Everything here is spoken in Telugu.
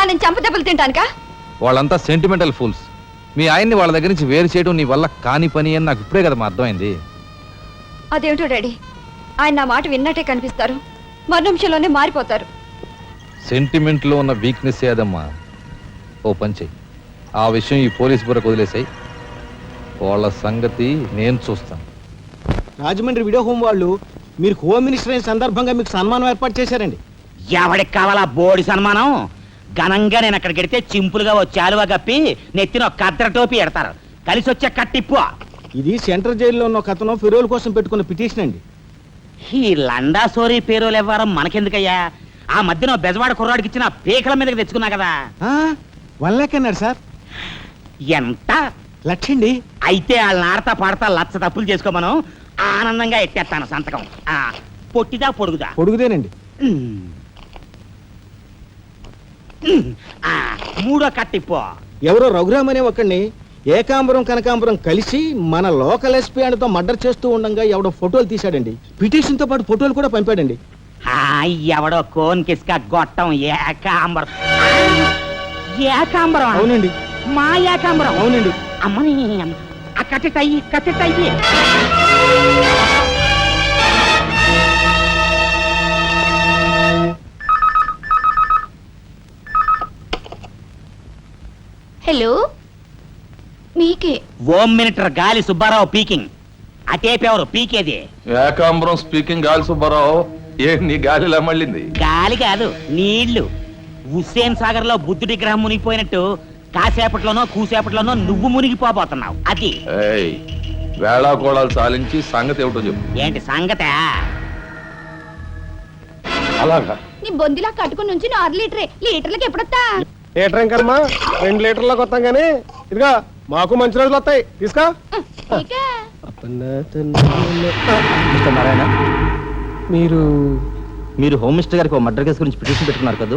ఇలా నేను చంపదెబ్బలు తింటానుకా? వాళ్ళంతా సెంటిమెంటల్ ఫూల్స్. మీ ఆయన్ని వాళ్ళ దగ్గర నుంచి వేరు చేయడం నీ వల్ల కాని పని అని నాకు ఇప్పుడే కదమ్మా అర్థమైంది. అదేమిటో డాడీ, ఆయన నా మాట విన్నట్టే కనిపిస్తారు, మరు నిమిషంలోనే మారిపోతారు. సెంటిమెంట్లో ఉన్న వీక్నెస్ ఏదమ్మా. ఓ పని చెయ్యి, ఆ విషయం ఈ పోలీస్ బుర్రకు వదిలేసాయి. వాళ్ళ సంగతి నేను చూస్తాను. రాజమండ్రి వీడియో హోమ్ వాళ్ళు మీరు హోమ్ మినిస్టర్ అయిన సందర్భంగా మీకు సన్మానం ఏర్పాటు చేశారండి. ఎవడికి కావాలా బోడి సన్మానం? ఘనంగా నేను అక్కడికి వెడితే చింపులుగా ఓ చాలువా కప్పి నెత్తిన ఒక కద్దర టోపీ ఎడతారు. కలిసి వచ్చే కట్టిప్పు. ఇది సెంట్రల్ జైల్లో ఉన్న ఒక అతను ఫిరోల్ కోసం పెట్టుకున్న పిటిషన్ అండి. ఈ లండా సోరీ పేరోలు ఇవ్వడం మనకెందుకయ్యా? ఆ మధ్యన బెజవాడ కుర్రాడికి ఇచ్చిన పీకల మీదకి తెచ్చుకున్నా కదా. 1 lakh అన్నాడు సార్. ఎంత? 1,00,000 అండి. అయితే వాళ్ళని ఆడతా పాడతా లచ్చ తప్పులు చేసుకోమను, ఆనందంగా ఎట్టేస్తాను సంతకం. పొట్టిదా పొడుగుదా? పొడుగుదేనండి. మూడో కట్టిప్పు. ఎవరో రఘురామ్ అనే ఒకడిని ఏకాంబరం కనకాంబరం కలిసి మన లోకల్ ఎస్పీ ఆయనతో మర్డర్ చేస్తూ ఉండగా ఎవడో ఫోటోలు తీశాడండి. పిటిషన్ తో పాటు ఫోటోలు కూడా పంపాడండి. ఎవడో కోన్ కిస్క గొట్టం ఏకాంబరం. ఏకాంబరం? అవునండి. మా ఏకాంబరం? అవునండి. అమ్మని కట్టెటయ్యి కట్టెటయ్యి. హలో, మీకే. హోమ్ మినిస్టర్ గాలి సుబ్బారావు పీకింగ్. అటేపెవరు పీకేది? ఏకాంబరం స్పీకింగ్. గాలి సుబ్బారావు, నీ గాలిలా మళ్ళింది? గాలి కాదు, నీళ్లు. హుస్సేన్ సాగర్ లో బుద్ధుడి గ్రహం మునిగిపోయినట్టు కాసేపట్లోనో కూసేపట్లోనో నువ్వు మునిగిపోబోతున్నావు. అది వేళాకోళాలు చాలించి సంగతి ఏమిటో చెప్పు. ఏంటి సంగతే? అలాగా నీ బొందిలా కట్టుకుని నుంచి 6 లీటరే. లీటర్లకి ఎప్పుడొస్తా? లీటర్ ఇంకమ్మా 2 లీటర్లకు వస్తాం కానీ ఇదిగా మాకు మంచి రోజులు వస్తాయి. తీసుకో. నారాయణ, మీరు హోమ్ మినిస్టర్ గారికి మర్డర్ కేసు గురించి పిటిషన్ పెట్టుకున్నారు కదా?